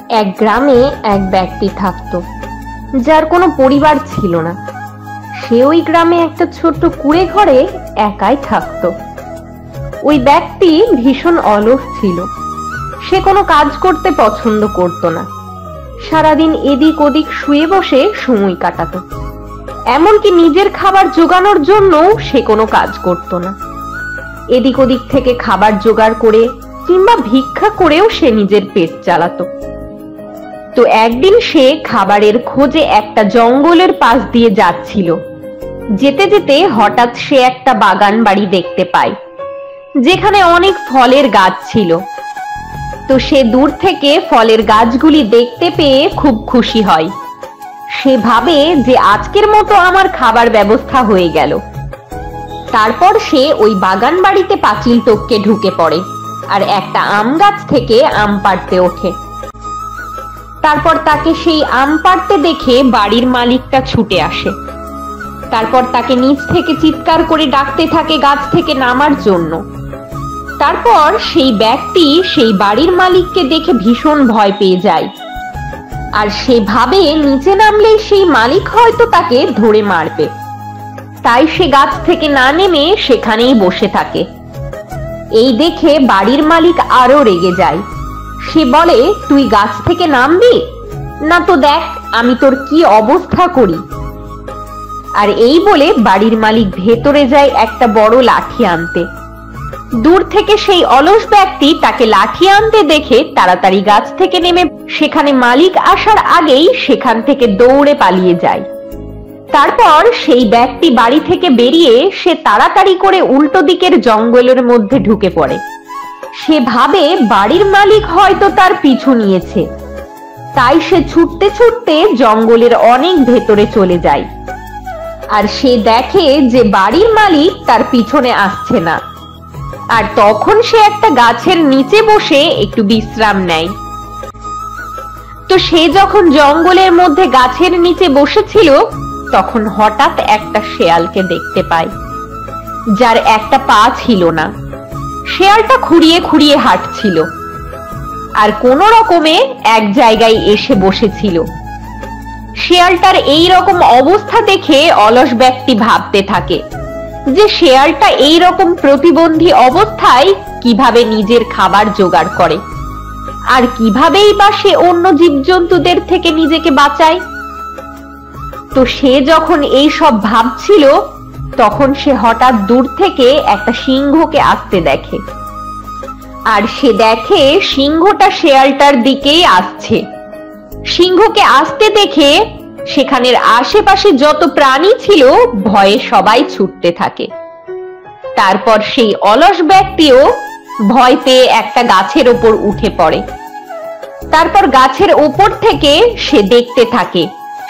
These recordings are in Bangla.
এক গ্রামে এক ব্যক্তি থাকতো যার কোনো পরিবার ছিল না। সে ওই গ্রামে একটা ছোট্ট কুঁড়ে ঘরে একাই থাকতো। ওই ব্যক্তি ভীষণ অলস ছিল। সে কোনো কাজ করতে পছন্দ করত না। সারাদিন এদিক ওদিক শুয়ে বসে সময় কাটাতো। এমনকি নিজের খাবার জোগানোর জন্য সে কোনো কাজ করত না। এদিক ওদিক থেকে খাবার জোগাড় করে কিংবা ভিক্ষা করেও সে নিজের পেট চালাতো। তো একদিন সে খাবারের খোঁজে একটা জঙ্গলের পাশ দিয়ে যাচ্ছিল। যেতে যেতে হঠাৎ সে একটা বাগান বাড়ি দেখতে পায়, যেখানে অনেক ফলের গাছ ছিল। তো সে দূর থেকে ফলের গাছগুলি দেখতে পেয়ে খুব খুশি হয়। সে ভাবে যে আজকের মতো আমার খাবার ব্যবস্থা হয়ে গেল। তারপর সে ওই বাগান বাড়িতে পাঁচিল টপকে ঢুকে পড়ে আর একটা আম গাছ থেকে আম পাড়তে ওঠে। তারপর তাকে সেই আম পাড়তে দেখে বাড়ির মালিকটা ছুটে আসে। তারপর তাকে নিচ থেকে চিৎকার করে ডাকতে থাকে গাছ থেকে নামার জন্য। তারপর সেই ব্যক্তি সেই বাড়ির মালিককে দেখে ভীষণ ভয় পেয়ে যায় আর সে ভাবে নিচে নামলেই সেই মালিক হয়তো তাকে ধরে মারবে। তাই সে গাছ থেকে না নেমে সেখানেই বসে থাকে। এই দেখে বাড়ির মালিক আরো রেগে যায়। সে বলে, তুই গাছ থেকে নামবি না? তো দেখ আমি তোর কি অবস্থা করি। আর এই বলে বাড়ির মালিক ভেতরে যায় একটা বড় লাঠি আনতে। দূর থেকে সেই অলস ব্যক্তি তাকে লাঠি আনতে দেখে তাড়াতাড়ি গাছ থেকে নেমে সেখানে মালিক আসার আগেই সেখান থেকে দৌড়ে পালিয়ে যায়। তারপর সেই ব্যক্তি বাড়ি থেকে বেরিয়ে সে তাড়াতাড়ি করে উল্টো দিকের জঙ্গলের মধ্যে ঢুকে পড়ে। সে ভাবে বাড়ির মালিক হয়তো তার পিছু নিয়েছে। তাই সে ছুটতে ছুটতে জঙ্গলের অনেক ভেতরে চলে যায়। আর সে দেখে যে বাড়ির মালিক তার পিছনে আসছে না। আর তখন সে একটা গাছের নিচে বসে একটু বিশ্রাম নেয়। তো সে যখন জঙ্গলের মধ্যে গাছের নিচে বসেছিল তখন হঠাৎ একটা শেয়ালকে দেখতে পায়, যার একটা পা ছিল না। শেয়ালটা খুঁড়িয়ে খুঁড়িয়ে হাঁটছিল আর কোন রকমে এক জায়গায় এসে বসেছিল। শেয়ালটার এই রকম অবস্থা দেখে অলস ব্যক্তি ভাবতে থাকে যে শেয়ালটা এই রকম প্রতিবন্ধী অবস্থায় কিভাবে নিজের খাবার জোগাড় করে আর কিভাবেই বা সে অন্য জীবজন্তুদের থেকে নিজেকে বাঁচায়। তো সে যখন এই সব ভাবছিল তখন সে হঠাৎ দূর থেকে একটা সিংহকে আসতে দেখে। আর সে দেখে সিংহটা শেয়ালটার দিকেই আসছে। সিংহকে আসতে দেখে সেখানের আশেপাশে যত প্রাণী ছিল ভয়ে সবাই ছুটতে থাকে। তারপর সেই অলস ব্যক্তিও ভয় পেয়ে একটা গাছের ওপর উঠে পড়ে। তারপর গাছের ওপর থেকে সে দেখতে থাকে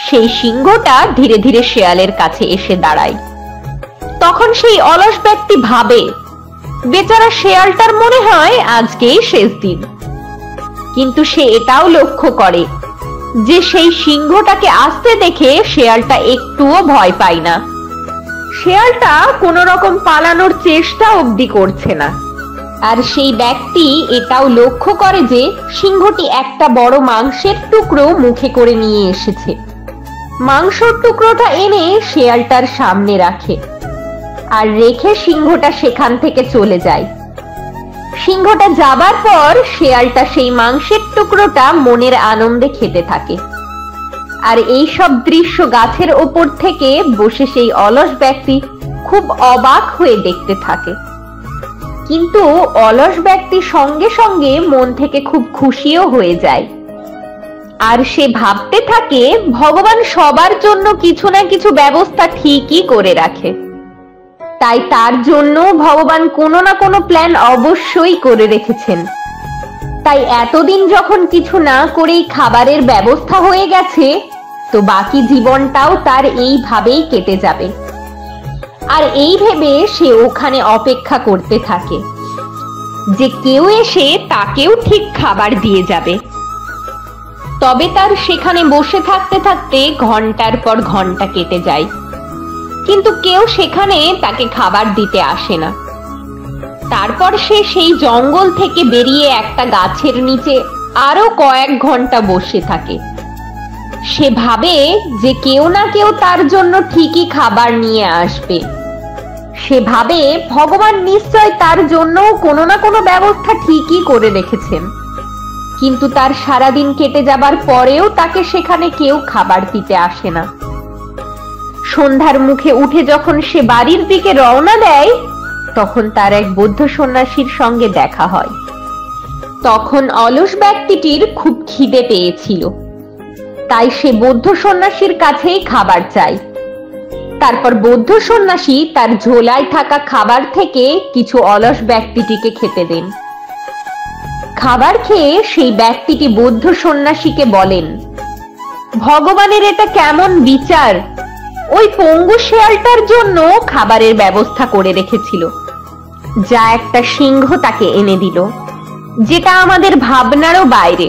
সেই সিংহটা ধীরে ধীরে শেয়ালের কাছে এসে দাঁড়ায়। তখন সেই অলস ব্যক্তি ভাবে, বেচারা শেয়ালটার মনে হয় আজকেই শেষ দিন। কিন্তু সে এটাও লক্ষ্য করে যে সেই সিংহটাকে আসতে দেখে শেয়ালটা একটুও ভয় পায় না। শেয়ালটা কোনো রকম পালানোর চেষ্টা অবধি করছে না। আর সেই ব্যক্তি এটাও লক্ষ্য করে যে সিংহটি একটা বড় মাংসের টুকরো মুখে করে নিয়ে এসেছে। মাংসের টুকরোটা এনে শেয়ালটার সামনে রাখে আর রেখে সিংহটা সেখান থেকে চলে যায়। সিংহটা যাবার পর শেয়ালটা সেই মাংসের টুকরোটা মনের আনন্দে খেতে থাকে। আর এই সব দৃশ্য গাছের ওপর থেকে বসে সেই অলস ব্যক্তি খুব অবাক হয়ে দেখতে থাকে। কিন্তু অলস ব্যক্তি সঙ্গে সঙ্গে মন থেকে খুব খুশিও হয়ে যায়। আর সে ভাবতে থাকে ভগবান সবার জন্য কিছু না কিছু ব্যবস্থা ঠিকই করে রাখে। তাই তার জন্য ভগবান কোনো না কোনো প্ল্যান অবশ্যই করে রেখেছেন। তাই এতদিন যখন কিছু না করেই খাবারের ব্যবস্থা হয়ে গেছে, তো বাকি জীবনটাও তার এইভাবেই কেটে যাবে। আর এই ভেবে সে ওখানে অপেক্ষা করতে থাকে যে কেউ এসে তাকেও ঠিক খাবার দিয়ে যাবে। তবে তার সেখানে বসে থাকতে থাকতে ঘন্টার পর ঘন্টা কেটে যায়, কিন্তু কেউ সেখানে তাকে খাবার দিতে আসে না। তারপর সে সেই জঙ্গল থেকে বেরিয়ে একটা গাছের নিচে আরো কয়েক ঘন্টা বসে থাকে। সে ভাবে যে কেউ না কেউ তার জন্য ঠিকই খাবার নিয়ে আসবে। সে ভাবে ভগবান নিশ্চয় তার জন্য কোনো না কোনো ব্যবস্থা ঠিকই করে রেখেছেন। কিন্তু তার সারাদিন কেটে যাবার পরেও তাকে সেখানে কেউ খাবার দিতে আসে না। সন্ধ্যার মুখে উঠে যখন সে বাড়ির দিকে রওনা দেয়, তখন তার এক বৌদ্ধ সন্ন্যাসীর সঙ্গে দেখা হয়। তখন অলস ব্যক্তিটির খুব খিদে পেয়েছিল, তাই সে বৌদ্ধ সন্ন্যাসীর কাছেই খাবার চায়। তারপর বৌদ্ধ সন্ন্যাসী তার ঝোলায় থাকা খাবার থেকে কিছু অলস ব্যক্তিটিকে খেতে দেন। খাবার খেয়ে সেই ব্যক্তিটি বৌদ্ধ সন্ন্যাসীকে বলেন, ভগবানের এটা কেমন বিচার! ওই পঙ্গু শেয়ালটার জন্য খাবারের ব্যবস্থা করে রেখেছিল, যা একটা সিংহ তাকে এনে দিল, যেটা আমাদের ভাবনারও বাইরে।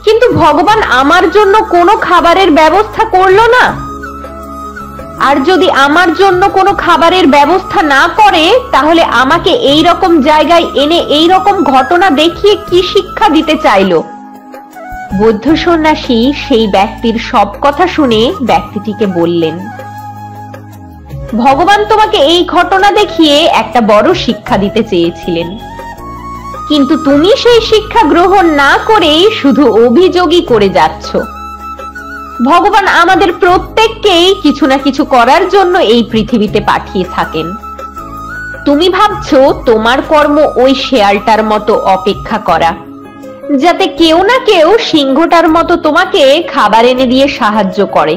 কিন্তু ভগবান আমার জন্য কোনো খাবারের ব্যবস্থা করলো না। আর যদি আমার জন্য কোনো খাবারের ব্যবস্থা না করে, তাহলে আমাকে এই রকম জায়গায় এনে এই রকম ঘটনা দেখিয়ে কি শিক্ষা দিতে চাইলো? বৌদ্ধ সন্ন্যাসী সেই ব্যক্তির সব কথা শুনে ব্যক্তিটিকে বললেন, ভগবান তোমাকে এই ঘটনা দেখিয়ে একটা বড় শিক্ষা দিতে চেয়েছিলেন, কিন্তু তুমি সেই শিক্ষা গ্রহণ না করেই শুধু অভিযোগই করে যাচ্ছ। ভগবান আমাদের প্রত্যেককেই কিছু না কিছু করার জন্য এই পৃথিবীতে পাঠিয়ে থাকেন। তুমি ভাবছো তোমার কর্ম ওই শেয়ালটার মতো অপেক্ষা করা, যাতে কেউ না কেউ সিংহটার মতো তোমাকে খাবার এনে দিয়ে সাহায্য করে।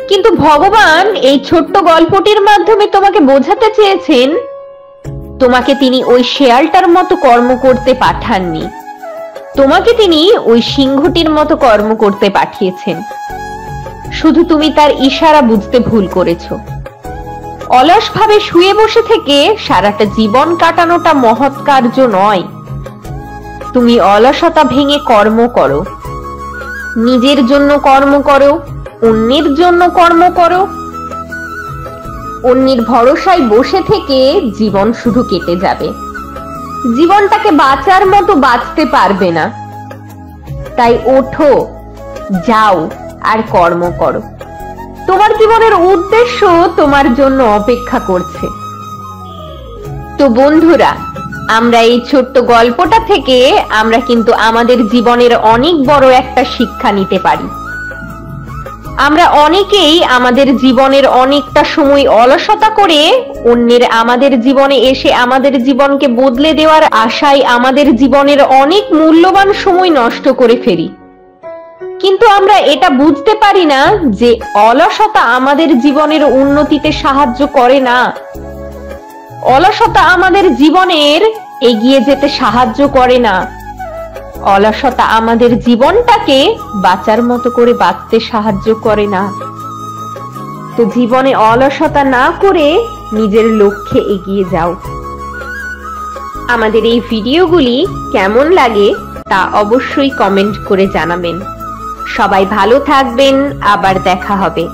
কিন্তু ভগবান এই ছোট্ট গল্পটির মাধ্যমে তোমাকে বোঝাতে চেয়েছেন, তোমাকে তিনি ওই শেয়ালটার মতো কর্ম করতে পাঠাননি, তোমাকে তিনি ওই সিংহটির মতো কর্ম করতে পাঠিয়েছেন। শুধু তুমি তার ইশারা বুঝতে ভুল করেছো। অলসভাবে শুয়ে বসে থেকে সারাটা জীবন কাটানোটা মহৎ কার্য নয়। তুমি অলসতা ভেঙে কর্ম করো, নিজের জন্য কর্ম করো, অন্যের জন্য কর্ম করো। অন্যের ভরসায় বসে থেকে জীবন শুধু কেটে যাবে, জীবনটাকে বাঁচার মতো বাঁচতে পারবে না। তাই ওঠো, যাও আর কর্ম করো। তোমার জীবনের উদ্দেশ্য তোমার জন্য অপেক্ষা করছে। তো বন্ধুরা, আমরা এই ছোট্ট গল্পটা থেকে আমরা কিন্তু আমাদের জীবনের অনেক বড় একটা শিক্ষা নিতে পারি। আমরা অনেকেই আমাদের জীবনের অনেকটা সময় অলসতা করে অন্যের আমাদের জীবনে এসে আমাদের জীবনকে বদলে দেওয়ার আশায় আমাদের জীবনের অনেক মূল্যবান সময় নষ্ট করে ফেলি। কিন্তু আমরা এটা বুঝতে পারি না যে অলসতা আমাদের জীবনের উন্নতিতে সাহায্য করে না। অলসতা আমাদের জীবনের এগিয়ে যেতে সাহায্য করে না। অলসতা আমাদের জীবনটাকে বাঁচার মতো করে বাঁচতে সাহায্য করে না। তো জীবনে অলসতা না করে নিজের লক্ষ্যে এগিয়ে যাও। আমাদের এই ভিডিওগুলি কেমন লাগে তা অবশ্যই কমেন্ট করে জানাবেন। সবাই ভালো থাকবেন, আবার দেখা হবে।